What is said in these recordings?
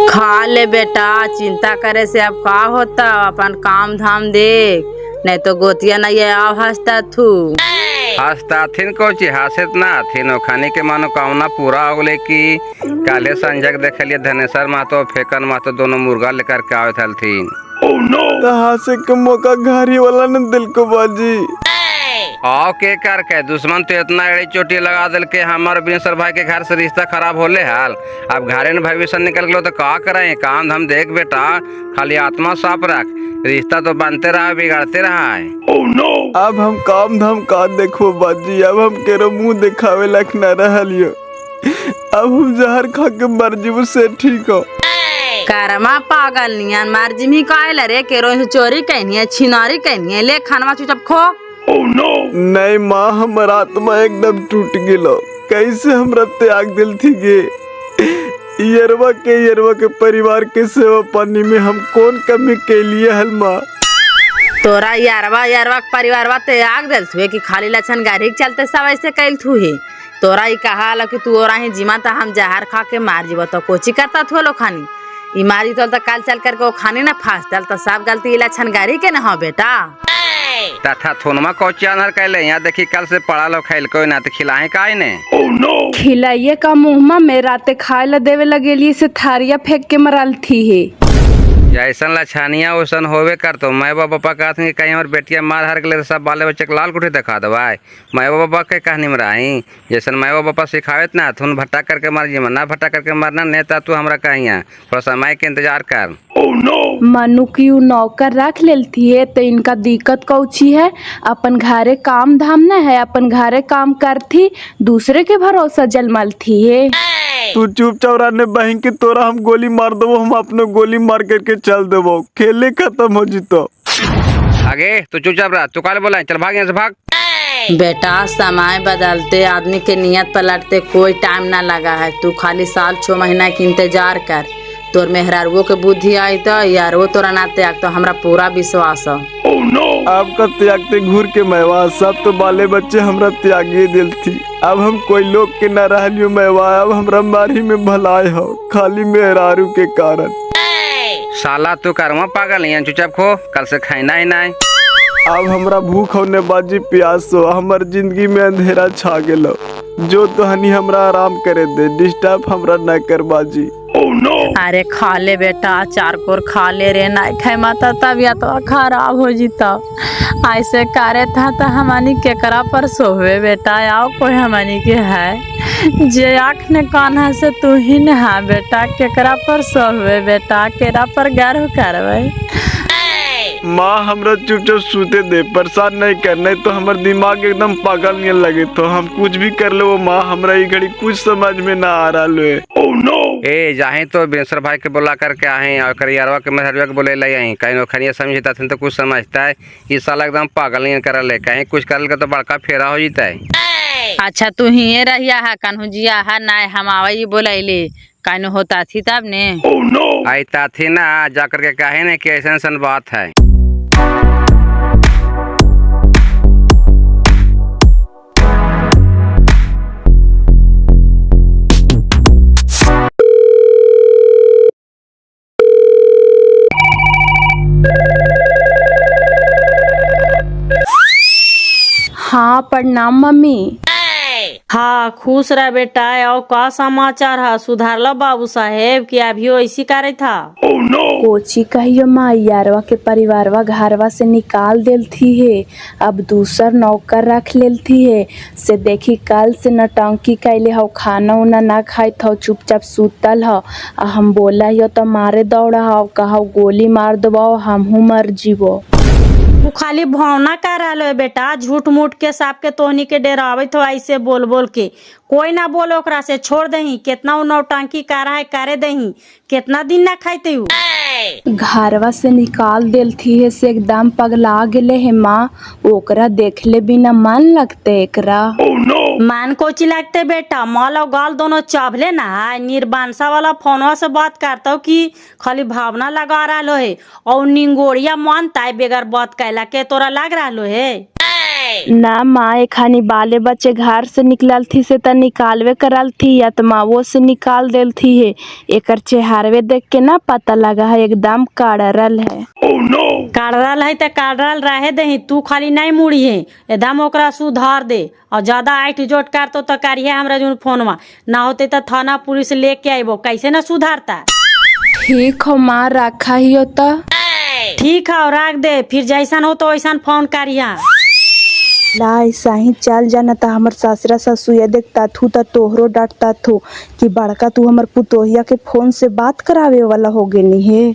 खा ले बेटा, चिंता करे से अब का होता, अपन काम धाम देख, नहीं तो गोतिया नहीं आव हंसता थू। हस्ताथिन कोची हासित ना थिन खाने के मनोकामना पूरा हो गले कि काले संजक देखलिए धनेश्वर महतो फेकन महतो दोनों मुर्गा लेकर के आवे थलथिन। हासे के मौका घारी वाला न दिल को बाजी। आओ के कर के दुश्मन तो इतना एड़ी चोटी लगा दिल के हमारे बिनेश्वर भाई के घर से रिश्ता खराब होले हाल। अब घरे न भविष्य निकल गलो तो का करें, काम धाम देख बेटा, खाली आत्मा साफ रख, रिश्ता तो बनते रहा बिगड़ते रहा है। अब हम काम धाम का देखो बाजी, अब हम केरो मुंह दिखावे लायक न रहलियो, अब हम जहर खा के मर जीव से ठीक हो। करमा पागल नियन मार जिमी कायल रे, केरो से चोरी कहनी है, छिनारी कहनी है, ले खानवा चुपचाप खो। नहीं माँ, हमर आत्मा एकदम टूट गिलो, कैसे हमरा त्याग दिल थी गे। यरवा के परिवार के सेवा पानी में हम कौन कमी के लिए हल माँ। तोरा यारवा परिवारवा त्याग दिल थुए कि खाली लक्षण गाड़ी के चलते सब ऐसे कैल थू ही। तोरा ही कहा कि तू और ही जिमा था हम जहर खा के मार जीव, तो कोची करता थो लो खानी ई मारी तो कल चल करके वो खानी ना फांस दल, तो सब गलती लक्षण गाड़ी के ना हो बेटा। तथा थोनमा कोची अनहर कैले यहाँ देखी कल से पड़ा लो खैल कोई ना तो खिलाए काहे ने। खिलाइए का मुँहमा में राते खाए ला देवे लगेली से थारिया फेंक के मरल थी है। जैसन लछानिया वैसन होवे कर, तो माँ बापा कहते हैं कहीं और बेटिया मार हर गले सब बाले बच्चे के लाल कुठी दिखा दवाई। माँ बाबा के कहानी में रही जैसन माँ बापा सिखावत ना थुन भट्टा करके मार जी ना भट्टा करके मारना नेता तू हमरा कहिया थोड़ा समय के इंतजार कर। मनु की नौकर रख लेती है तो इनका दिक्कत कौची है, अपन घरे काम धाम न है, अपन घरे काम करती दूसरे के भरोसा जलमल थी है। तू चुपचाप रहने बहन के, तोरा हम गोली मार देवो, हम अपने गोली मार करके चल देवो, खेले खत्म हो जीतो। आगे तू चुपचाप रह, तू काले बोला चल भाग यहाँ से भाग। बेटा समय बदलते आदमी के नियत पलटते कोई टाइम ना लगा है, तू खाली साल 6 महीना के इंतजार कर, तोर मेहरारुओ के बुद्धि आई तो यारो तोरा ना त्याग, तो हमरा पूरा विश्वास है। आपका त्यागते घूर के मैवा, सब तो बाले बच्चे हमरा त्यागी दिल थी, अब हम कोई लोग के न रहलियो मैवा, अब हमरा मारी में भलाई हो, खाली मेहरारू के कारण। साला तू करमा पागल यहाँ चुपचाप खो, कल से खाना ही नहीं। अब हमरा भूख होने बाजी प्यास हो, हमार जिंदगी में अंधेरा छा गेलो, जो तो हनी हमरा आराम करे दे, डिस्टर्ब हमरा न कर बाजी। अरे खा ले बेटा, 4 कोर खा ले रे, नहीं खाए माता तबियत तो खराब हो जीता, ऐसे करे था तो हमानी केकरा पर सोवे बेटा, आओ कोई हमानी के है जे आँख ने कान्हा से तू ही न है बेटा, केकरा पर सोवे बेटा, केरा पर गर्व करवे। माँ हमरा चुपचाप सूते दे, परेशान नहीं कर, नहीं तो हमार दिमाग एकदम पागल नहीं लगे, तो हम कुछ भी कर ले वो माँ, हमरा ये घड़ी कुछ समझ में ना आ रहा लो। ए जाहे तो बिनेश्वर भाई के बोला करके आए और करियारवा के मेहरवा के बोले ले आई, कहीं नौखनिया समझता तो कुछ समझता है, इस साल एकदम पागल नहीं कर ले, कहीं कुछ कर ले तो बड़का फेरा हो जाता है। अच्छा तू ही रहिया है कान्हू जिया है ना, हम आवाई बोलैली कान्हू होता थी तब ने। आई ताथी ना जा करके कहे ने कि ऐसा बात है। हाँ प्रणाम मम्मी। हाँ खुश रह बेटा, और का समाचार है, सुधारला बाबू साहेब कि अभी ऐसी करे था। कोची कहियो माँ, यारवा के परिवारवा घरवा से निकाल देल थी है, अब दूसर नौकर रख लेल थी है, से देखी कल से नटंकी कैले हो, खाना उना ना खाई था, चुपचाप सूतल हो, हम बोला यो तो मारे दौड़ा हो, कहा गोली मार दबाओ हमहू मर जीवो। तू खाली भावना कर रहा है बेटा, झूठ मूठ के सांप के तोहनी के डरावे तो ऐसे बोल बोल के, कोई ना बोलो ओकरा से, छोड़ दही, कितना वो नौटंकी कर रहा है करे दही, कितना दिन ना खाते हूँ। घरवा से निकाल देल थी है, से एकदम पगला गेले है माँ, ओकरा देखले बिना मन लगते एकरा। मान कोची लगते बेटा, माल और गाल दोनों चावले ना है, निर्बांसा वाला फोनवा से बात करता हूँ कि खाली भावना लगा रहा है, और निंगोड़िया मानता है बेगर बात कैला के तोरा लग रहा है। ना माँ एक खानी बाले बच्चे घर से निकलल थी से त निकालवे करल थी या तो माँ से निकाल देल थी है। एकर चेहरवे देख के ना पता लगा है एकदम काड़रल है। काढ़ल है तो काढ़ल रहे दही, तू खाली नहीं मुड़ी है, एकदम ओकरा सुधार दे। और ज्यादा ऐठ जोट कर तो करिए हमरा जो फोनमा ना होते तो थाना पुलिस लेके आइबो, कैसे ना सुधारता। ठीक हो माँ रखा ही होता। ठीक है रख दे, फिर जैसन हो तो वैसन फोन करिया। ला ऐसा ही चल जाना था। हमर ससुरा ससुया देखता थू तो तोहरो डांटता थू कि बड़का तू हमर पुतोहिया के फोन से बात करावे वाला हो गई है।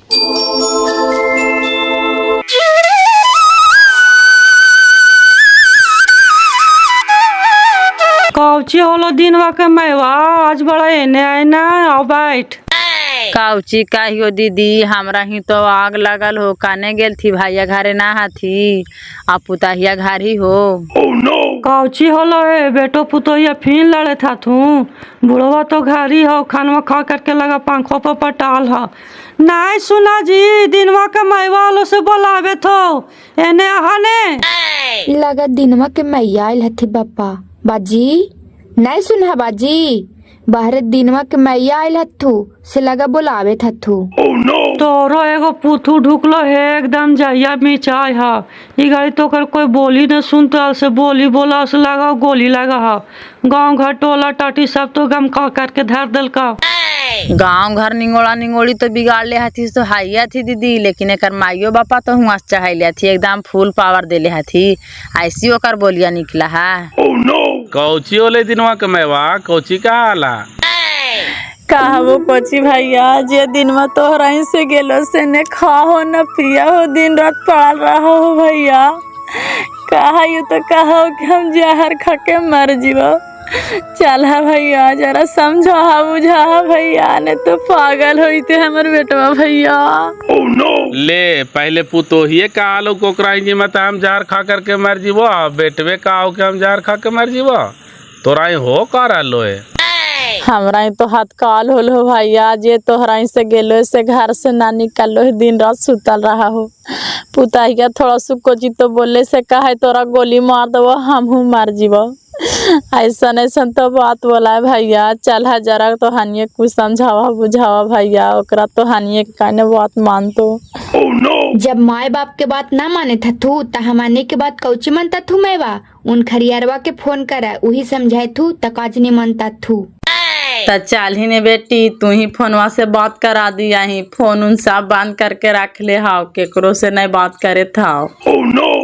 कौची होलो दिनवा के मैवा, आज बड़ा एने आए ना आओ बैठ। काउची काहियो दीदी, हमरा ही तो आग लगल हो, काने गेल थी भैया घरे ना हाथी आ पुताहिया घर ही हो। कौची होलो है बेटो पुतोहिया फिर लड़े था तू, बुढ़वा तो घर ही हो, खानवा खा करके लगा पंखों पर पटाल हो। नहीं सुना जी, दिनवा के मैवा वालों से बोलावे थो एने आने लगा दिनवा के मैया आयल हथी बापा बाजी। नहीं सुना बाजी, बाहर दिनवा के मैया आयल हथू से लगा बोलावे थू। तोरो एगो पुथू ढुकलो है एकदम जहिया मिचाई हा। ई गाड़ी तो कर कोई बोली न सुनता से बोली बोला से लगा गोली लगा हा। गांव घर टोला टाटी सब तो गम खा करके धर दिल का। गांव घर निंगोड़ा निंगोड़ी तो बिगाड़ ले हाथी तो हाइया थी दीदी, लेकिन एकर माइयो बापा तो हुआ चाहे थी, एकदम फुल पावर देले हाथी, ऐसी ओकर बोलिया निकला है। कौची ओले दिनवा के मैवा, कौची का आला कहबो कोची भैया, जे दिन में तोहरा से गेलो से ने खाओ न पिया हो, दिन रात पड़ल रहो हो भैया। कहा यू तो कहो कि हम जहर खा के मर जीवो। चल हा भैया जरा समझा बुझा भैया, ने तो पागल होते हमर बेटवा भैया। ले पहले पुतोहिए का आलो कोकराई जी मत हम जहर खा करके मर जीवो, बेटवे का आओ के हम जहर खा के मर जीवो, तोरा हो कर लोए। हमरा तो हाथ काल होल हो भैया, जे तोहरा से गेलो से घर से ना निकलो, दिन रात सुतल रहा हो। पुताहिया थोड़ा सुकोची तो बोले से कहे तोरा गोली मार दबो हमहू मार जीवो। ऐसा ऐसन तो बात बोला है भैया। चल जरा तो हानिए कुछ समझावा बुझावा भैया, ओकरा तो हानिए के कहने बात मान तो। जब माए बाप के बात ना माने था तू त हमाने के बात कौची मनता थू मैवा। उन खरियारवा के फोन करा वही समझाए थू तकाज नहीं मनता थू। तो चल ही ने बेटी, तू ही फोनवा से बात करा दिया ही, फोन उन सब बंद करके रख ले हाओ, केकरो से नहीं बात करे था।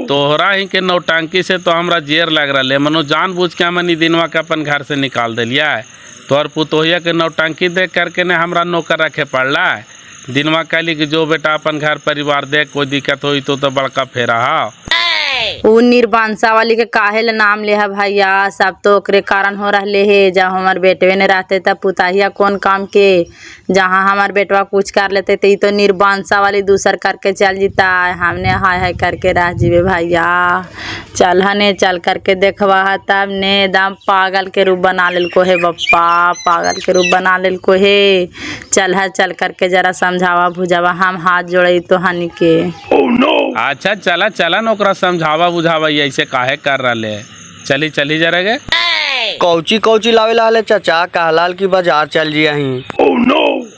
तोहरा ही के नौटंकी से तो हमरा जेर लग रहा है, मनो जान बुझ के हमनी दिनवा के अपन घर से निकाल दिलिया है। तोहर पुतोहिया के नौटंकी देख करके ने हमरा नौकर रखे पड़ला है। दिनवा कहली कि जो बेटा अपन घर परिवार देख, कोई दिक्कत हुई तो बड़का फेरा हा। उ निर्बांसा वाली के काहे नाम ले है भैया, सब तो ओकरे कारण हो रहे है। जब हमार बेटवे ने रहते तब पुताहिया कौन काम के, जहाँ हमार बेटवा कुछ कर लेते तो तो निर्बांसा वाली दूसर करके चल जीता, हमने हाय हाय करके रह जीवे भैया। चल हने चल करके देखवा है, तब ने एकदम पागल के रूप बना लेल को है बप्पा, पागल के रूप बना लेल को है। चल है चल करके जरा समझावा बुझावा, हम हाथ जोड़े तो हनी के। अच्छा चला चला नौकरा समझावा बुझावा, ऐसे काहे कर रहे, चली चली जरा गे। कौची कौची लावे ला चाचा, कहलाल की बाजार चल जी यहीं।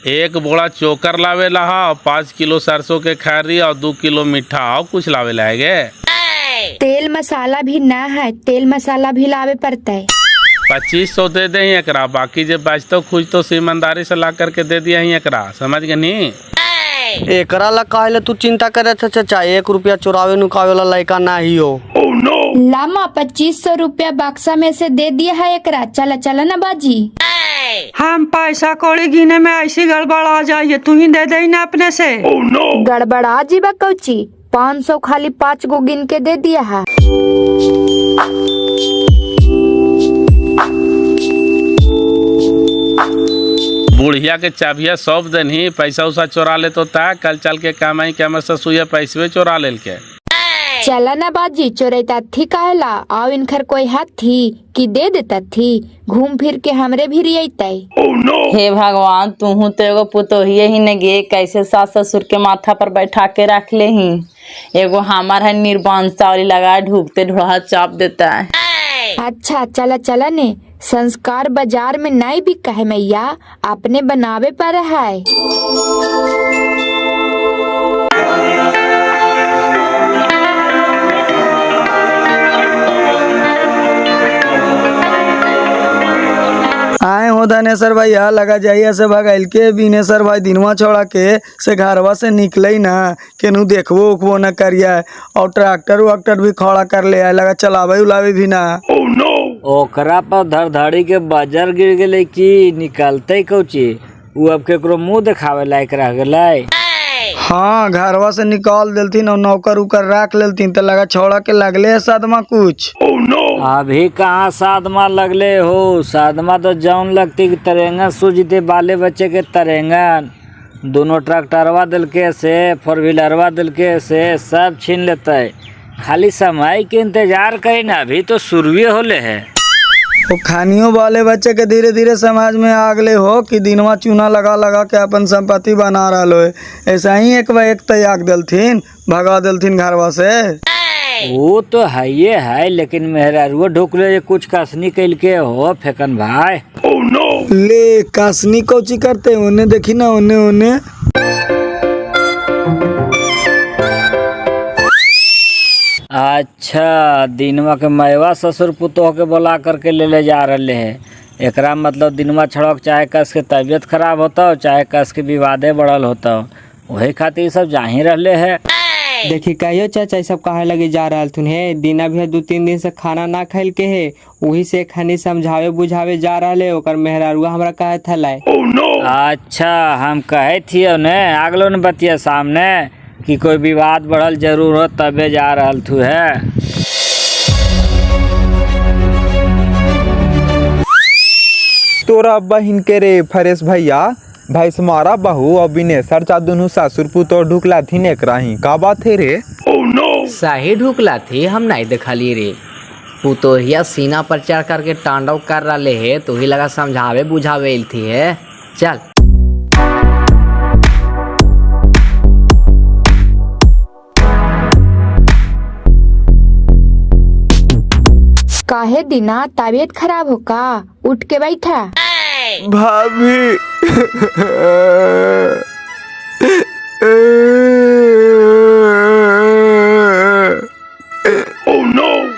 एक बोड़ा चोकर लावे ला, 5 किलो सरसों के खैरी और 2 किलो मीठा और कुछ लावे लाएगे। तेल मसाला भी ना है, तेल मसाला भी लावे पड़ता है। 2500 दे दे एकरा, बाकी जब बचतो खुज तो ईमानदारी से ला करके दे दिया ही एकरा, समझ गए नी। एकरा ला काहे तू चिंता करे था चाचा, 1 रुपया चुरावे नुकावे ला लड़का ना ही हो। लामा 2500 रुपया बक्सा में से दे दिया है एकरा, चला चला ना बाजी। हम पैसा कौड़ी गिने में ऐसी गड़बड़ आ जाइए, तू ही दे दे ना अपने से। गड़बड़ा जीवा कौची, 500 खाली 5 गो गिन के दे दिया है। बुढ़िया के चाबिया सौंप देनी, पैसा उसा चोरा ले तो ता कल चल के काम आई के हमर ससुया पैसवे चोरा लेल के। चला ना बाजी चोरैता थी काहेला आओ इनखर कोई हाथ थी कि दे देता थी घूम फिर के हमरे भी रियतै। हे भगवान, तू तो एगो पुतोहिए ही न गे, कैसे सास ससुर के माथा पर बैठा के रख ले ही। एगो हमार है निर्वंशावली लगा ढूकते ढोहा चाप देता है। अच्छा चला चला ने, संस्कार बाजार में नहीं बिका है मैया, अपने बनावे पर है। आए हो धनेश्वर भैया, लगा जाइए से भगाइल के बिनेश्वर भाई दिनवा छोड़ा के से घरवा से निकले ना केनू देखबो उखबो न करिया, और ट्रैक्टर वैक्टर भी खड़ा कर ले आए, लगा चलावे उलावे भी ना। ओकरा पर धड़धड़ी के बाजार गिर गेले कि निकलते कौची, उ अब केकरो मुंह दिखावे लायक रह गेलै। हाँ, घरवा से निकाल देलथिन और नौकर उकर रख लेलथिन तो लगा छोड़ा के लगले है सादमा कुछ। अभी कहाँ सादमा लगले हो, सादमा तो जौन लगती कि तरेंगन सूझते बाले बच्चे के तरेंगन, दोनों ट्रैक्टरवा दिलके से फोर व्हीलरवा दिलके से सब छीन लेते। खाली समय के इंतजार करी ना, अभी तो शुरुए होले है। वो खानियों वाले बच्चे के धीरे धीरे समाज में आगले हो कि दिनवा चूना लगा लगा के अपन संपत्ति बना रहा लो। ऐसा ही एक बार एक त्याग देलथिन, भगा देलथिन घरवा से। वो तो है ये है, लेकिन मेहरारुआ ढुकले कुछ कसनी कैल के हो फेकन भाई। ले कसनी कोची करते उन्हें देखी ना, उन्हें अच्छा, दिनवा के मैवा ससुर पुतोह के बुला करके ले जा रहे हैं। एकरा मतलब दिनवा छड़क चाहे कस के तबीयत खराब होता हो, चाहे कस के विवादे बढ़ल होता हो, वही खातिर सब जा ही रहे है। देखी कहियो चाचा सब कहे लगे जा रहा थुन है, दिना भी 2-3 दिन से खाना ना खाइल के है, वही से खानी समझावे बुझावे जा रहा है। ओकर मेहरारुआ हमरा कहे थला। अच्छा, हम कहे थियो ने आगलो ने बतिया सामने कि कोई विवाद बढ़ल जरूर हो तबे जा रहल थू है। तोरा बहिन के रे फरेश भैया, भाई समारा बहू और बिनेसर चा दोनों ससुर पुतो ढुकला थी ने कराही का बात है रे? सही ढुकला थी, हम नहीं देखली रे। पुतोहिया सीना पर चढ़ करके तांडव कर रहे है, तो ही लगा समझावे बुझावे थी है। चल काहे दिना तबीयत खराब हो का, उठ के बैठा। भाभी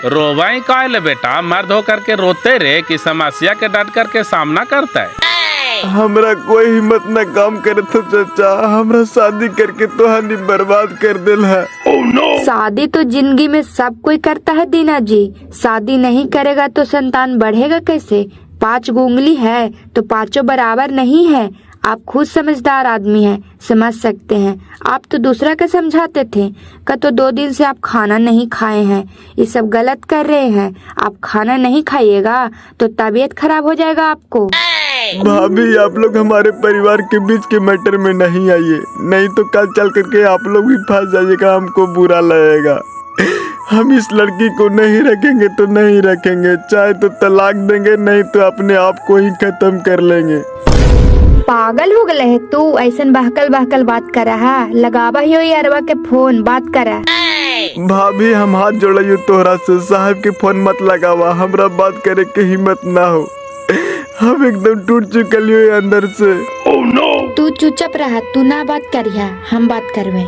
रोवाई काहे बेटा, मर्द होकर के रोते रे कि समस्या के डट करके सामना करता है। हमरा कोई हिम्मत न काम करे तो चाचा, हमरा शादी करके तो हानि बर्बाद कर दिल है। शादी तो जिंदगी में सब कोई करता है दीना जी, शादी नहीं करेगा तो संतान बढ़ेगा कैसे? 5 उंगली है तो 5 बराबर नहीं है। आप खुद समझदार आदमी हैं, समझ सकते हैं। आप तो दूसरा का समझाते थे का तो 2 दिन से आप खाना नहीं खाए हैं, ये सब गलत कर रहे हैं। आप खाना नहीं खाइएगा तो तबीयत खराब हो जाएगा आपको। भाभी, आप लोग हमारे परिवार के बीच के मैटर में नहीं आइए, नहीं तो कल चल करके आप लोग भी फंस जाइएगा, हमको बुरा लगेगा। हम इस लड़की को नहीं रखेंगे तो नहीं रखेंगे, चाहे तो तलाक देंगे, नहीं तो अपने आप को ही खत्म कर लेंगे। पागल हो गए है तू, ऐसन बहकल बात कर रहा, लगावा ही अरवा के फोन बात करा। भाभी, हम हाथ जोड़ियो तोहरा से, साहब के फोन मत लगावा, हमरा बात करे के हिम्मत ना हो। हम एकदम टूट चुकल हो अंदर से। तू चुपचाप रहा, तू ना बात करिया, हम बात करवे।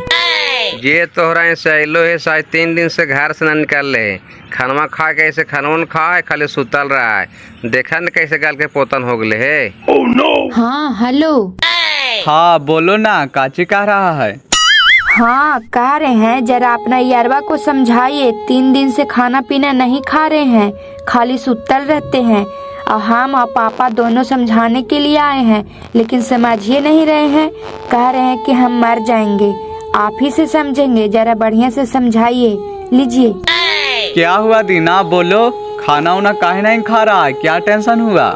ये तोहरा सहेलो है, शायद 3 दिन से घर से न निकल ले, खाना खा के ऐसे खाना खा है, खाली सुतल रहा है। देखा न कैसे गाल के पोतन हो गए है। हाँ हेलो। हाँ बोलो ना, काची कह रहा है? हाँ कह रहे हैं जरा अपना यारवा को समझाइए, 3 दिन से खाना पीना नहीं खा रहे हैं, खाली सुतल रहते हैं। और हम और पापा दोनों समझाने के लिए आए हैं, लेकिन समझिए नहीं रहे हैं, कह रहे हैं कि हम मर जाएंगे। आप ही से समझेंगे, जरा बढ़िया से समझाइए। लीजिए। क्या हुआ दीना, बोलो, खाना उना काहे नहीं खा रहा है, क्या टेंशन हुआ?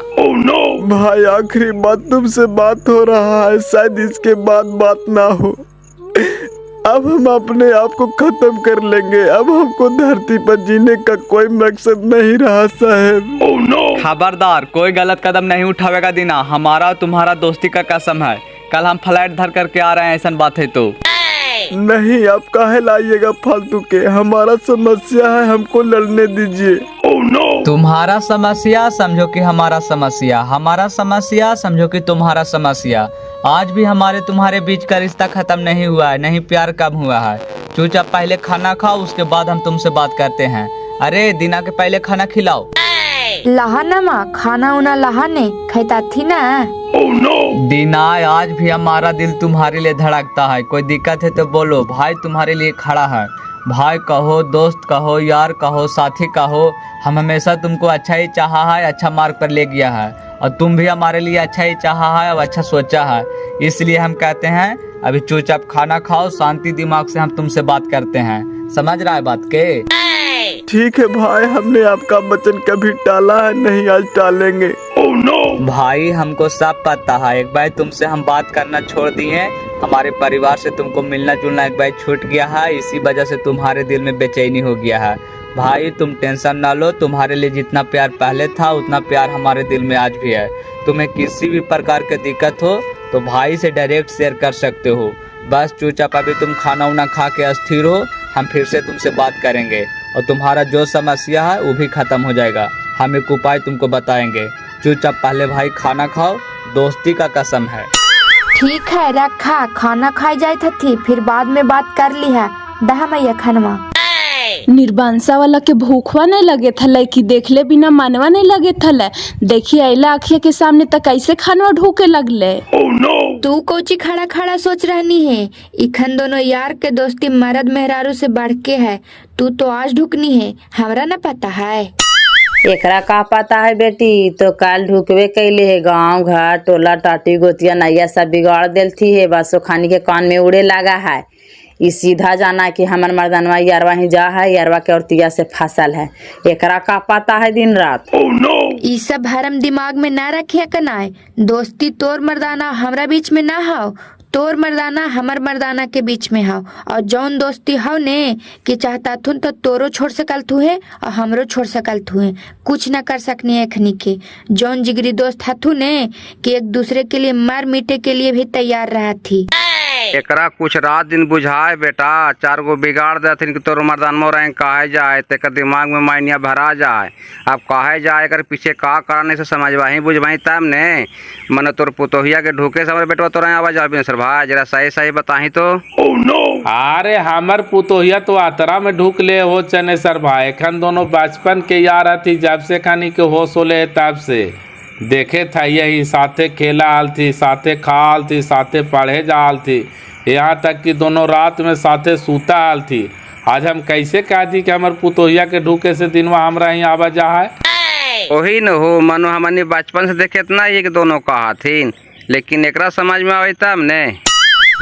भाई, आखिरी बात तुमसे बात हो रहा है, शायद इसके बाद बात ना हो। अब हम अपने आप को खत्म कर लेंगे। अब हमको धरती पर जीने का कोई मकसद नहीं रहा साहब। खबरदार, कोई गलत कदम नहीं उठावेगा दीना। हमारा तुम्हारा दोस्ती का कसम है। कल हम फ्लाइट धर करके आ रहे हैं, ऐसा बात है तो। नहीं, आप काहे लाइएगा फालतू के। हमारा समस्या है, हमको लड़ने दीजिए। तुम्हारा समस्या समझो कि हमारा समस्या, हमारा समस्या समझो कि तुम्हारा समस्या। आज भी हमारे तुम्हारे बीच का रिश्ता खत्म नहीं हुआ है, नहीं प्यार कम हुआ है। चुपचाप पहले खाना खाओ, उसके बाद हम तुमसे बात करते हैं। अरे दीना के पहले खाना खिलाओ। लहानमा खाना उना लहाने खैता थी ना। दीना, आज भी हमारा दिल तुम्हारे लिए धड़कता है। कोई दिक्कत है तो बोलो, भाई तुम्हारे लिए खड़ा है। भाई कहो, दोस्त कहो, यार कहो, साथी कहो, हम हमेशा तुमको अच्छा ही चाहा है, अच्छा मार्ग पर ले गया है। और तुम भी हमारे लिए अच्छा ही चाहा है और अच्छा सोचा है। इसलिए हम कहते हैं अभी चुपचाप खाना खाओ, शांति दिमाग से हम तुमसे बात करते हैं। समझ रहा है बात के? ठीक है भाई, हमने आपका वचन कभी टाला है नहीं, आज टालेंगे। भाई हमको सब पता है, एक बार तुमसे हम बात करना छोड़ दिए। हमारे परिवार से तुमको मिलना जुलना एक बार छूट गया है। इसी वजह से तुम्हारे दिल में बेचैनी हो गया है। भाई तुम टेंशन ना लो, तुम्हारे लिए जितना प्यार पहले था उतना प्यार हमारे दिल में आज भी है। तुम्हें किसी भी प्रकार की दिक्कत हो तो भाई से डायरेक्ट शेयर कर सकते हो। बस चुपचाप अभी तुम खाना उना खा के अस्थिर हो, हम फिर से तुमसे बात करेंगे और तुम्हारा जो समस्या है वो भी खत्म हो जाएगा। हम एक उपाय तुमको बताएंगे। चुपचाप पहले भाई खाना खाओ, दोस्ती का कसम है। ठीक है, रखा खाना खाई जाए थी, फिर बाद में बात कर ली है। दहा मैया खानवा निर्बांसा वाला के भूखवा नहीं लगे थले कि देखले बिना मानवा नहीं लगे थले। देखिए अला अखिया के सामने तक कैसे खानवा ढूके लगले। तू कोची खड़ा खड़ा सोच रहनी है। इखन दोनों यार के दोस्ती मर्द मेहरारू से बढ़ के है। तू तो आज ढुकनी है, हमरा न पता है। एकरा का पता है बेटी, तो काल ढुकवे कैले है। गांव घर टोला टाटी गोतिया नैया सब बिगाड़ देलती है। बस खानी के कान में उड़े लगा है। ई सीधा जाना कि हमर मर्दनवा यारवा ही जा है, यारवा के औरतिया से फसल है। एकरा का पता है दिन रात। ई सब भरम दिमाग में ना रखिया कनाए। दोस्ती तोर मर्दाना हमरा बीच में ना हो, तोर मर्दाना हमर मर्दाना के बीच में हो। और जौन दोस्ती हो ने कि चाहता थुन तो तोरो छोड़ सकल थू है और हमरो छोड़ सकल थू है। कुछ ना कर सकनी एखनी के। जौन जिगरी दोस्त हथू ने कि एक दूसरे के लिए मर मिटे के लिए भी तैयार रहा थी। एकरा कुछ रात दिन बुझाए बेटा, 4 गो बिगाड़ देथिन कि तोर मर्दानमो रहे काहे जाए, तेकर दिमाग में मायनिया भरा जाए। अब काहे जाए, एकर पीछे का कारण से समझवाही बुझवाही तब ने। मने तोर पुतोहिया के ढूके से हमारे बेटवा तोरा आवाज आवे सर भाई, जरा सही सही बताही तो। अरे हमर पुतोहिया तो आतरा में ढूक ले हो चने सर भाई। एखन दोनों बचपन के यार थी, जब से खानी के होश होले तब से देखे था यही साथे खेला आल थी, साथे खाल थी, साथे पढ़े जाल थी, यहाँ तक कि दोनों रात में साथे सूता आल थी। आज हम कैसे कह दी कि हमार पुतोहिया के ढूके से दिनवा हमरा ही आवा जा है। वही न हो मनु, हमने बचपन से देखे इतना ये कि दोनों कहा थी, लेकिन एकरा समझ में आवे तब ने।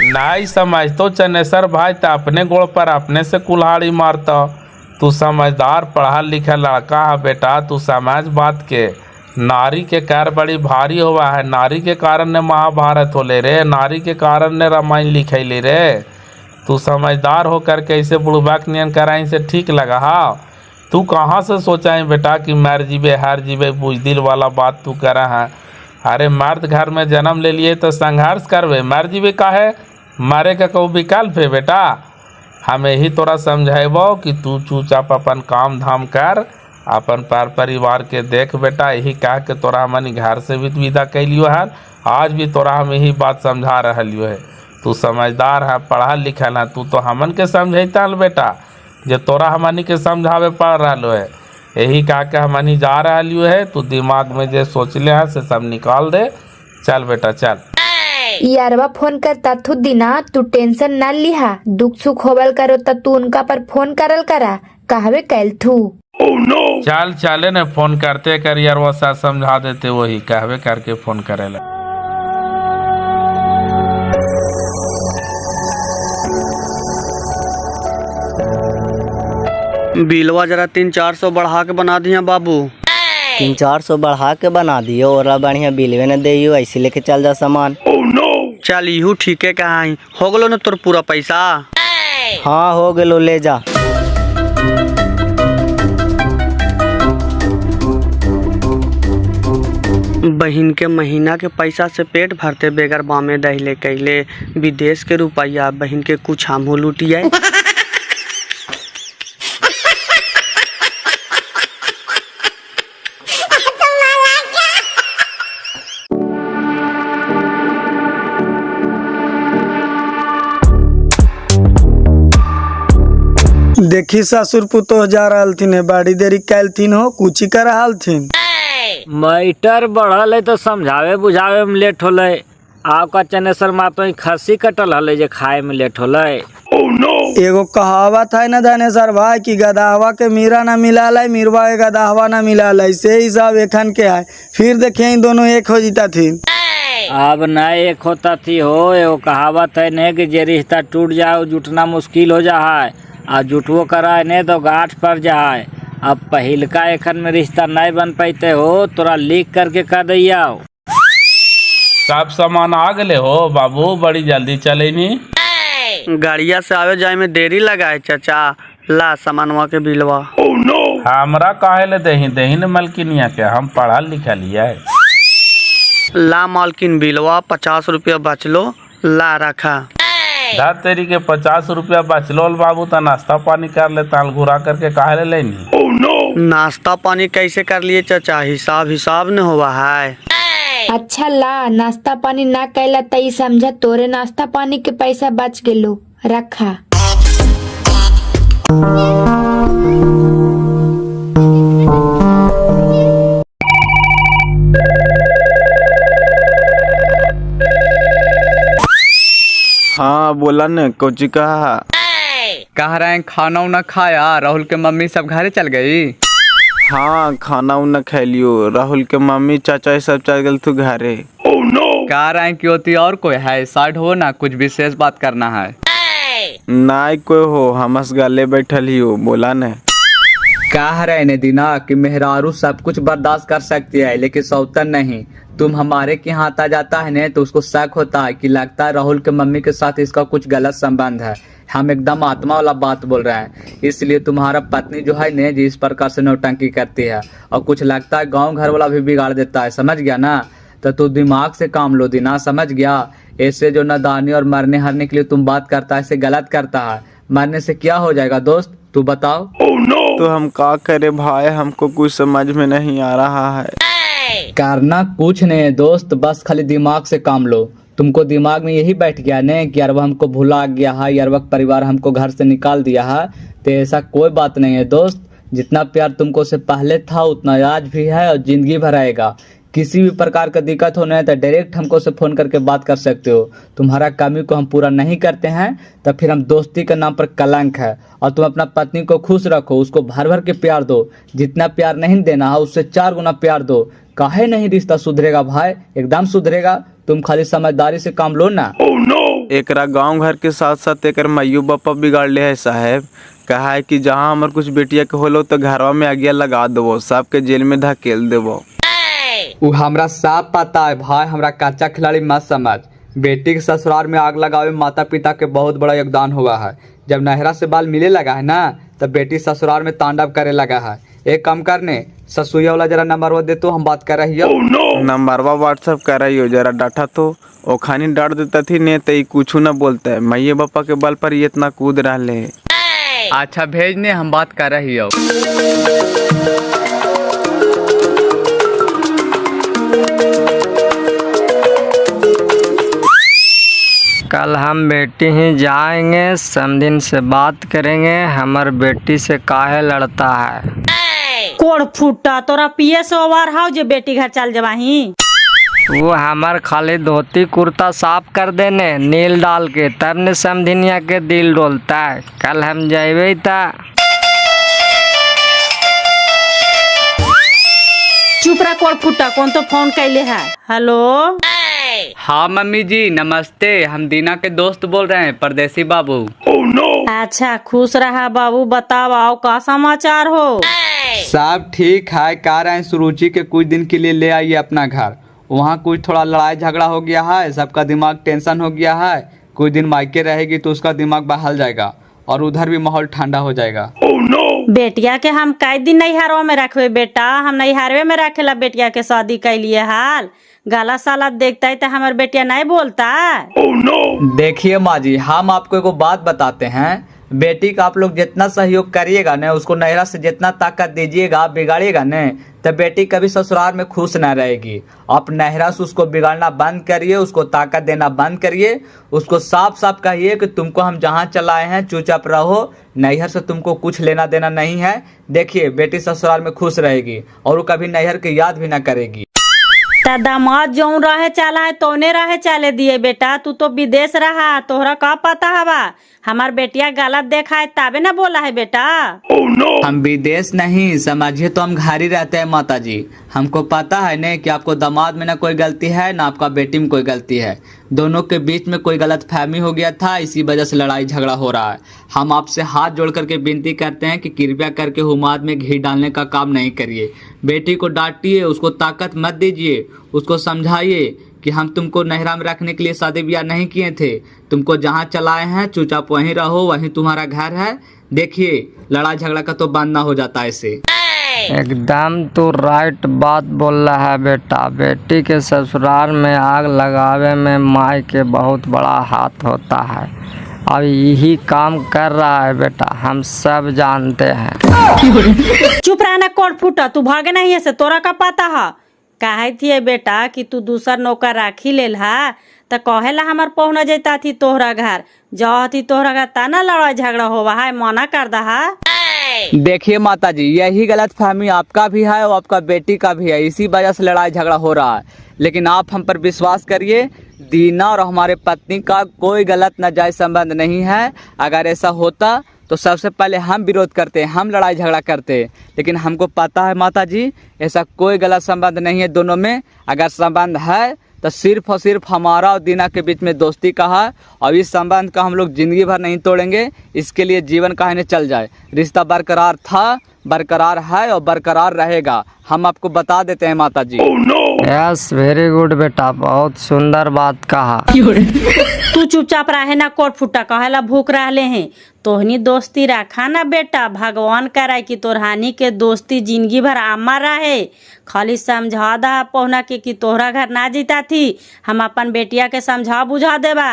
नहीं समझ तो चनेसर भाई, तो अपने गोड़ पर अपने से कुल्हाड़ी मारता। तू समझदार पढ़ा लिखा लड़का है बेटा, तू समझ बात के। नारी के कार बड़ी भारी हुआ है। नारी के कारण ने महाभारत होले रे, नारी के कारण ने रामायण लिखैले रे। तू समझदार होकर के ऐसे बुढ़बाक नियन कराई से ठीक लगा। हाँ, तू कहाँ से सोचा है बेटा कि मर जीवे हार जीवे, बुझदिल वाला बात तू करा है। अरे मर्द घर में जन्म ले लिए तो संघर्ष करवे, मर जीवे काहे, मारे का कोई विकल्प है बेटा। हम यही तोरा समझेबो कि तू चुपचाप अपन काम धाम कर, अपन परिवार के देख बेटा। यही कह के तोरा हमनी घर से भी विदा कैलियो है। आज भी तोरा हम यही बात समझा रहियो है। तू समझदार है, पढ़ा लिखल है, तू तो हमन के समझता बेटा, जे तोरा हमनी के समझावे पड़ रहा है। यही कह के हमनी जा रहियो है। तू दिमाग में जे सोचले है से सब निकाल दे। चल बेटा चल। यारवा फोन करता थू दीना, तू टेंशन ना लिहा। दुख सुख होवल करो तो तू उनका पर फोन करल करा, कहवे कैल थू। चल चले न फोन करते कर यार, वो साथ समझा देते, वही कहवे करके फोन करेला। बिलवा जरा 300-400 बढ़ा के बना दिया बाबू। 300-400 बढ़ा के बना दियो और बढ़िया बिलवे न दियो, ऐसे लेके चल जा सामान। चल इहू ठीके कहा हो गलो न तोर पूरा पैसा। हाँ हो गेलो, ले जा। बहिन के महीना के पैसा से पेट भरते बेगर बामे दहिले कैले विदेश के रुपया बहिन के कुछ हमहू लूटिए। देखी ससुर पुतोह जा रहलथिन, बाड़ी देरी कैलथिन हो, कुची कर रहलथिन। मैटर बढ़ल है तो समझावे बुझावे में लेट होले। आपका चनेसर मातो खस्सी कटल हले जे खाए में लेट होले। एगो कहावत है ना धनेसर भाई कि गदाहवा के मीरा ना मिला लाई, मीरवा के गदाहवा ना मिला लाई। से हिसाब एखन के है, फिर देखे इन दोनों एक हो जीता थी। अब न एक होता थी हो। एगो कहावत है ने कि जे रिश्ता टूट जाए जुटना मुश्किल हो जा है, आ जुटवो कराए ने तो गांठ पड़ जाए। अब पहिलका एखन में रिश्ता नहीं बन पाते हो, तोरा लीक करके कह दैया। सब सामान आ गए हो बाबू, बड़ी जल्दी चले नी। गाड़िया से आवे जाए में देरी लगा है चाचा। ला सामानवा के बिलवा। हमरा काहे ले दही न मलकिनिया के, हम पढ़ा लिखा लिया। ला मालकिन बिलवा 50 रुपया बचलो, ला रखा। धर तेरी के 50 रुपया बचलो बाबू, तो नाश्ता पानी कर ले, ताल घुरा करके काहे ले लेनी। नाश्ता पानी कैसे कर लिए चाचा, हिसाब न हुआ है। अच्छा ला, नाश्ता पानी ना कैला तई समझ तोरे नाश्ता पानी के पैसा बच गेलो, रखा। हाँ बोला न, कोची कहा? कह रहे हैं खाना उना खाया? राहुल के मम्मी सब घरे चल गई? हाँ खाना उना खैलियो, राहुल के मम्मी चाचा सब चल गए तू घरे। कह रहे हैं कि होती और कोई है साइड हो ना, कुछ विशेष बात करना है। नाई कोई हो, हमस गले बैठल ही हो, बोला न। कह रहे ने दीना कि मेहरारू सब कुछ बर्दाश्त कर सकती है लेकिन सौतन नहीं। तुम हमारे के यहाँ आ जाता है ने तो उसको शक होता है कि लगता है राहुल के मम्मी के साथ इसका कुछ गलत संबंध है। हम एकदम आत्मा वाला बात बोल रहे हैं, इसलिए तुम्हारा पत्नी जो है ने जिस प्रकार से नौटंकी करती है और कुछ लगता है गांव घर वाला भी बिगाड़ देता है, समझ गया ना? तो तू दिमाग से काम लो दीना, समझ गया? ऐसे जो नादानी और मरने हरने के लिए तुम बात करता है, ऐसे गलत करता है। मरने से क्या हो जाएगा दोस्त, तू बताओ। तो हम का करे भाई, हमको कुछ समझ में नहीं आ रहा है। करना कुछ नहीं है दोस्त, बस खाली दिमाग से काम लो। तुमको दिमाग में यही बैठ गया ने कि अरवा हमको भुला गया है, अरवा परिवार हमको घर से निकाल दिया है। तो ऐसा कोई बात नहीं है दोस्त, जितना प्यार तुमको से पहले था उतना आज भी है और जिंदगी भर आएगा। किसी भी प्रकार का दिक्कत होना है तो डायरेक्ट हमको से फोन करके बात कर सकते हो। तुम्हारा कमी को हम पूरा नहीं करते हैं तो फिर हम दोस्ती के नाम पर कलंक है। और तुम अपना पत्नी को खुश रखो, उसको भर भर के प्यार दो। जितना प्यार नहीं देना है उससे 4 गुना प्यार दो। काहे नहीं रिश्ता सुधरेगा भाई, एकदम सुधरेगा। तुम खाली समझदारी से काम लो ना। एकरा गांव घर के साथ साथ एक माइयो बापा बिगाड़ ले है साहब। कहा है कि जहाँ हमार कुछ बेटिया के होलो तो घरवा में आगिया लगा देवो, सबके जेल में धकेल देवो। वो हमरा साफ पता है भाई, हमरा कच्चा खिलाड़ी मत समझ। बेटी के ससुराल में आग लगावे माता पिता के बहुत बड़ा योगदान हुआ है। जब नहरा से बाल मिले लगा है ना तब बेटी ससुराल में तांडव करे लगा है। एक काम करने, ससुया वाला जरा नंबरवा दे तो हम बात कर रही हो। नंबरवा व्हाट्सअप कर रही हो, जरा डाटा तो ओ खानी डांट देता थी ने तो कुछ न बोलता है। मैये बापा के बल पर ये इतना कूद रहे। अच्छा भेजने, हम बात कर रही हो। कल हम बेटी ही जाएंगे, समदिन से बात करेंगे। हमार बेटी से काहे लड़ता है। कोड़ फूटा तोरा पिए से ओवर हाउ जे बेटी घर चल जवाही। वो हमार खाली धोती कुर्ता साफ कर देने नील डाल के, तब ने समधिनिया के दिल डोलता है। कल हम जाइबे ता। चुप रह कोड़ फूटा, कौन तो फोन कैले है। हेलो हाँ मम्मी जी नमस्ते, हम दीना के दोस्त बोल रहे हैं, परदेसी बाबू। अच्छा खुश रहा बाबू, बताओ आओ का समाचार हो। सब ठीक है, कह रहे हैं सुरुचि के कुछ दिन के लिए ले आइए अपना घर। वहाँ कुछ थोड़ा लड़ाई झगड़ा हो गया है, सबका दिमाग टेंशन हो गया है। कुछ दिन मायके रहेगी तो उसका दिमाग बहल जाएगा। और उधर भी माहौल ठंडा हो जाएगा। बेटिया के हम कई दिन नैहरों में रखबे बेटा, हम नैहरवे में रखेला बेटिया के शादी कैलिए हाल। गाला साला देखता है तो हमार बेटिया नहीं बोलता। देखिए माँ जी, हम आपको एक बात बताते हैं, बेटी का आप लोग जितना सहयोग करिएगा न, उसको नैहरा से जितना ताकत दीजिएगा, बिगाड़िएगा न, तो बेटी कभी ससुराल में खुश न रहेगी। आप नैहरा से उसको बिगाड़ना बंद करिए, उसको ताकत देना बंद करिए, उसको साफ साफ कहिए कि तुमको हम जहाँ चलाए हैं चुपचाप रहो, नैहर से तुमको कुछ लेना देना नहीं है। देखिए बेटी ससुराल में खुश रहेगी और वो कभी नैहर की याद भी ना करेगी। ता दामाद जो रहे चाला है तोने रहे चाले दिए बेटा, तू तो विदेश रहा, तोहरा का पता हवा हमार बेटिया गलत देखा है तबे ना बोला है बेटा। हम विदेश नहीं, समझिए तो हम घर ही रहते हैं माता जी। हमको पता है न कि आपको दामाद में ना कोई गलती है ना आपका बेटी में कोई गलती है, दोनों के बीच में कोई गलत फहमी हो गया था, इसी वजह से लड़ाई झगड़ा हो रहा है। हम आपसे हाथ जोड़ करके विनती करते हैं कि कृपया करके हुमाद में घी डालने का काम नहीं करिए। बेटी को डांटिए, उसको ताकत मत दीजिए, उसको समझाइए कि हम तुमको नहरा में रखने के लिए शादी ब्याह नहीं किए थे, तुमको जहाँ चलाए हैं चुपचाप वहीं रहो, वहीं तुम्हारा घर है। देखिए लड़ाई झगड़ा का तो बंद ना हो जाता है इससे। एकदम तो राइट बात बोल रहा है बेटा। बेटी के ससुराल में आग लगावे में माई के बहुत बड़ा हाथ होता है, अब यही काम कर रहा है बेटा, हम सब जानते हैं। चुप रहना कोट फूटा, तू भागे नहीं है से तोरा का पता है। कहे थी बेटा कि तू दूसर नौकर राखी लेल हा तो कहेला हमार पहुना जाता थी तोहरा घर, जाओ थी तोहरा घर तना लड़ाई झगड़ा होवा है, मना कर दहा। देखिए माता जी, यही गलत फहमी आपका भी है और आपका बेटी का भी है, इसी वजह से लड़ाई झगड़ा हो रहा है। लेकिन आप हम पर विश्वास करिए, दीना और हमारे पत्नी का कोई गलत नाजायज संबंध नहीं है। अगर ऐसा होता तो सबसे पहले हम विरोध करते, हम लड़ाई झगड़ा करते, लेकिन हमको पता है माता जी ऐसा कोई गलत संबंध नहीं है दोनों में। अगर संबंध है तो सिर्फ और सिर्फ हमारा और दीना के बीच में दोस्ती का है, और इस संबंध का हम लोग जिंदगी भर नहीं तोड़ेंगे। इसके लिए जीवन कहने चल जाए, रिश्ता बरकरार था, बरकरार है और बरकरार रहेगा, हम आपको बता देते हैं माता जी। यस, वेरी गुड बेटा, बहुत सुंदर बात कहा। तू चुपचाप रहे ना कोट फुटा, कहेला भूख रहले हैं। तोहनी दोस्ती रखा ना बेटा, भगवान कराए कि तोरहानी के दोस्ती जिंदगी भर अमर रहे। खाली समझा दा पहुना के कि तोहरा घर ना जीता थी, हम अपन बेटिया के समझा बुझा देबा।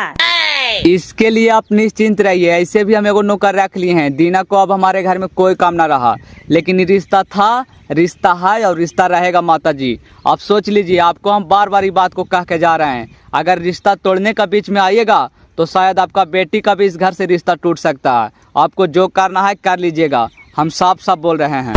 इसके लिए आप निश्चिंत रहिए, ऐसे भी हम एगो नौकर रख लिए हैं। दीना को अब हमारे घर में कोई काम ना रहा, लेकिन ये रिश्ता था, रिश्ता है और रिश्ता रहेगा माता जी। आप सोच लीजिए, आपको हम बार बार ये बात को कह के जा रहे हैं, अगर रिश्ता तोड़ने का बीच में आइएगा तो शायद आपका बेटी का भी इस घर से रिश्ता टूट सकता है। आपको जो करना है कर लीजिएगा, हम साफ साफ बोल रहे हैं।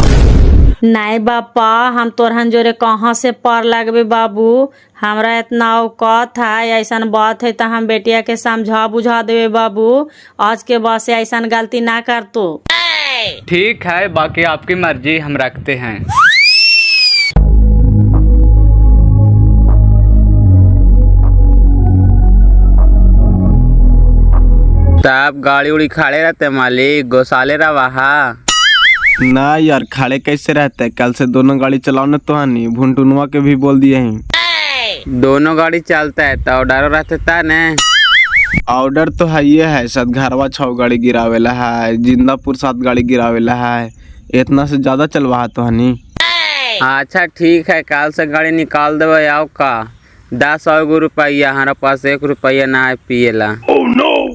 नहीं बापा, हम तोरहन जोरे कहाँ से पार लगबे बाबू, हमरा इतना औकात है, ऐसा बात है तो हम बेटिया के समझा बुझा देवे बाबू, आज के बाद से ऐसा गलती ना कर तो। ठीक है, बाकी आपकी मर्जी, हम रखते हैं। तब गाड़ी उड़ी खड़े रहते मालिक, गौशाले रहा। ना यार, खड़े कैसे रहते हैं, कल से दोनों गाड़ी चलाओ न तो हनी, भुनटुनुआ के भी बोल दिए हैं। दोनों गाड़ी चलता है तो ऑर्डर रहते था न। ऑर्डर तो है ये है, सदघरवा 6 गाड़ी गिरावेला है, जिंदापुर 7 गाड़ी गिरावेला है, इतना से ज्यादा चलवा तो हनी। अच्छा ठीक है, कल से गाड़ी निकाल देवे। आओ का 10 रुपया, हमारा पास 1 रुपया ना है पिएला।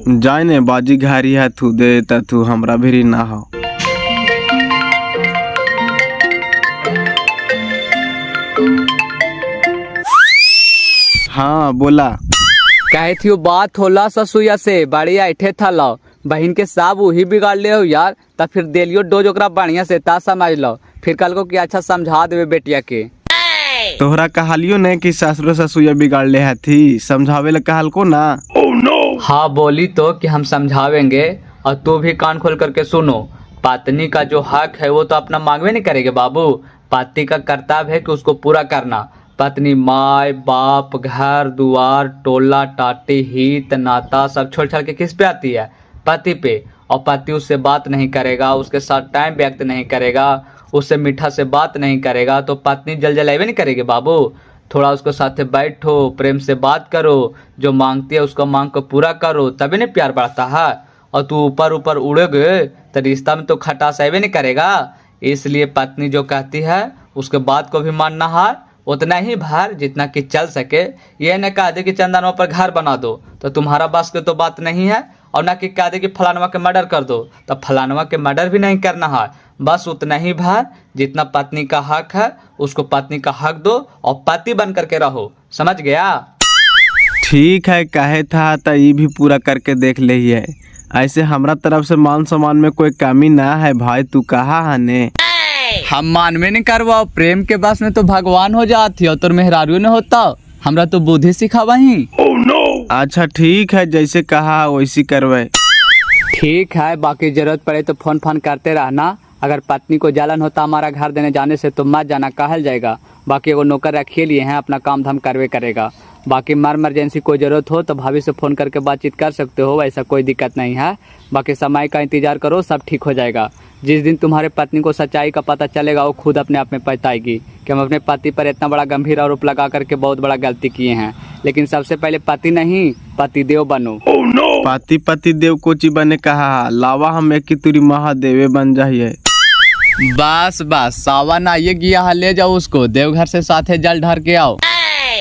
जाए ने बाजी घारी है, तू दे तू हमरा भी ना हो। हाँ बोला। कहे थी बात होला ससुया से, बड़ी ऐठे था लो, बहन के साब वही बिगाड़ ले हो यार, तब फिर देलियो डोज ओकरा बढ़िया से ता समझ लो, फिर कल को कि अच्छा समझा देवे बेटिया के। तोहरा कहलियो ने कि ससुर ससुया बिगाड़ ले है थी, समझावे ला कहल को ना। हाँ बोली तो कि हम समझावेंगे, और तू भी कान खोल करके सुनो। पत्नी का जो हक है वो तो अपना मांगवे नहीं करेंगे बाबू, पति का कर्तव्य है कि उसको पूरा करना। पत्नी माय बाप, घर दुआर, टोला टाटी, हित नाता सब छोड़ छाड़ के किस पे आती है? पति पे। और पति उससे बात नहीं करेगा, उसके साथ टाइम व्यक्त नहीं करेगा, उससे मीठा से बात नहीं करेगा, तो पत्नी जलजलावे नहीं करेगी बाबू। थोड़ा उसके साथ बैठो, प्रेम से बात करो, जो मांगती है उसको मांग को पूरा करो, तभी नहीं प्यार बढ़ता है। और तू ऊपर ऊपर उड़ोगे तो रिश्ता में तो खटास आवे नहीं करेगा। इसलिए पत्नी जो कहती है उसके बात को भी मानना है, उतना ही भार जितना कि चल सके। ये न कह दे कि चंदनवा पर घर बना दो तो तुम्हारा बस की तो बात नहीं है, और ना कि कह दे कि फलानवा के मर्डर कर दो तो फलानवा के मर्डर भी नहीं करना है। बस उतना ही भार जितना पत्नी का हक है उसको पत्नी का हक दो और पति बन करके रहो, समझ गया? ठीक है, कहे था तो ये भी पूरा करके देख ले है। ऐसे हमरा तरफ से मान सम्मान में कोई कमी ना है भाई, तू कहा है ने? हम मानवे नहीं करवाओ, प्रेम के बस में तो भगवान हो जाती हो, तो मेहरारू ने होता। हमरा तो बुद्धि सिखावा ही। अच्छा ठीक है, जैसे कहा वैसी करवाए। ठीक है, बाकी जरूरत पड़े तो फोन करते रहना। अगर पत्नी को जलन होता हमारा घर देने जाने से तो मत जाना, कहल जाएगा। बाकी एगो नौकर रखे लिए हैं, अपना काम धाम करवे करेगा। बाकी इमरजेंसी कोई ज़रूरत हो तो भाभी से फ़ोन करके बातचीत कर सकते हो, ऐसा कोई दिक्कत नहीं है। बाकी समय का इंतज़ार करो, सब ठीक हो जाएगा। जिस दिन तुम्हारे पत्नी को सच्चाई का पता चलेगा वो खुद अपने आप में पछताएगी कि हम अपने पति पर इतना बड़ा गंभीर आरोप लगा करके बहुत बड़ा गलती किए हैं। लेकिन सबसे पहले पति नहीं पति देव बनो। पति देव कोची बने कहा, लावा हम एक की तुरी महादेवे बन जाइए। बस सावन आइए गया है, ले जाओ उसको देवघर से साथे जल ढार के आओ।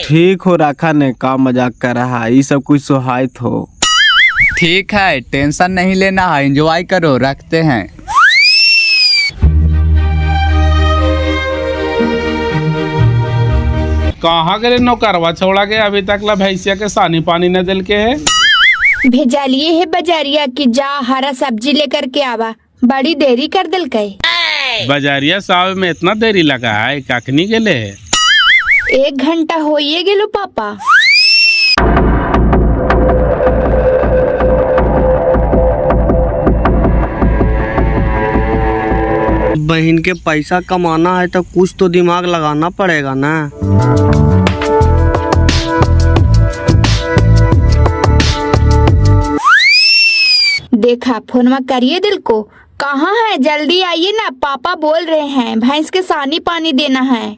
ठीक हो, रखा ने का मजाक कर रहा है, ये सब कुछ सुहायत हो। ठीक है, टेंशन नहीं लेना है, एंजॉय करो, रखते हैं। कहाँ गए नौकरवा छोड़ा के अभी तक ला भैंसिया के सानी पानी न दिल के है? भेजालिए है बजारिया की जा हरा सब्जी लेकर के आवा, बड़ी देरी कर दिल कई। बाजारिया साहब में इतना देरी लगा है, कखनी गेले है? 1 घंटा होइए गेलो पापा। बहन के पैसा कमाना है तो कुछ तो दिमाग लगाना पड़ेगा ना। देखा फोनमा करिए दिल को, कहाँ है? जल्दी आइए ना, पापा बोल रहे हैं भैंस के सानी पानी देना है।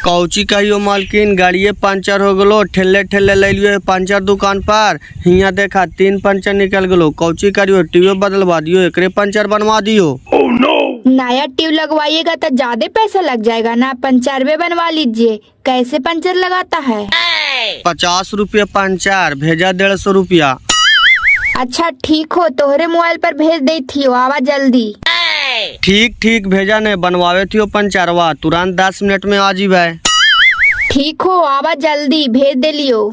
कौची कहियो मालकिन, गाड़िए पंचर हो गलो, ठेले ले लियो पंचर दुकान पर। हिया देखा 3 पंचर निकल गलो, कौची करियो? ट्यूब बदलवा दियो, एकरे पंचर बनवा दियो। नया ट्यूब लगवाइएगा तो ज्यादा पैसा लग जाएगा ना, पंचरवे बनवा लीजिए। कैसे पंचर लगाता है? 50 रुपया पंचर, भेजा 150 रुपया। अच्छा ठीक हो, तोहरे मोबाइल पर भेज दे थी, आवा जल्दी। ठीक भेजा ने, बनवावे थियो पंचरवा, तुरंत 10 मिनट में आ जीवे। ठीक हो, आवा जल्दी, भेज दे लियो।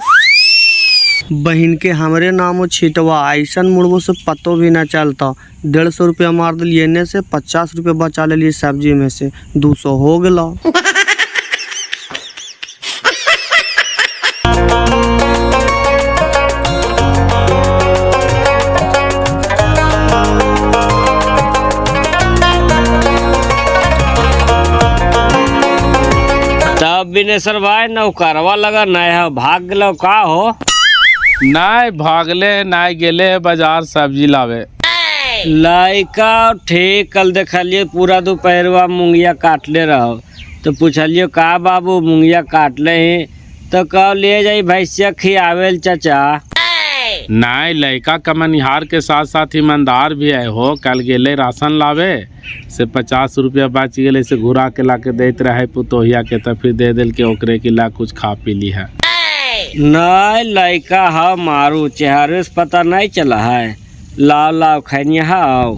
बहन के हमरे नामो छिटवा, ऐसा मुड़वो से पतो भी न चलता। 150 रुपया मार दिलिए ने से 50 रुपया बचा ले लिए सब्जी में से, 200 हो गला। तब बिनेश्वर भाई नौकरवा लगा नया भाग गलो का हो? नहीं भागले नहीं गेले बाजार सब्जी लावे। लड़का ठीक, कल देखलिए पूरा दोपहरवा मुंगिया काटले रहो तो पूछलियो का बाबू मुंगिया काटले ही तो कह ले जाई भैंसिया खियावेल चाचा। नहीं, लड़का कमनिहार के साथ साथ ईमानदार भी है हो। कल गेले राशन लावे से 50 रुपया बच गए से घुरा के ला के देते रहे पुतोहिया के, तो फिर दे दिल के ओकरे के ला कुछ खा पी ली है। नहीं लड़का हा मारू, चेहरे से पता नहीं चला है। लाओ खैनिया हाओ।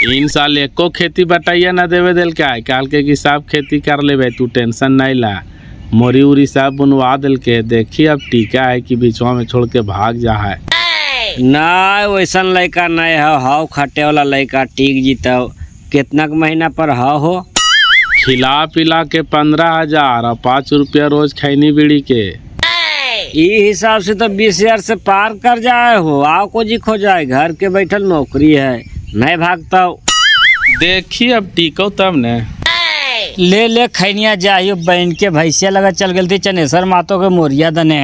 इन साल एको खेती बटाइया न देवे दिल के आए, काल के कि सब खेती कर ले, तू टेंशन नहीं ला। मोरी उरी सब बुनवा दिल के, देखी अब टीका है कि बीचवा में छोड़ के भाग जा है। नहीं वैसा लड़का नहीं हाउ खटे वाला लड़का टिक जीता। कितना महीना पर हो? खिला पिला के 15,000 और 5 रुपया रोज खैनी बीड़ी के। ये हिसाब से तो 20,000 से पार कर जाए हो। आओ को जी खो जाए, घर के बैठल नौकरी है, नहीं भागता। देखी अब टीको तब ने। ले खैनिया जाइयो, बहन के भैंसिया लगा चल गई थी चनेसर मातो के मोरिया दने।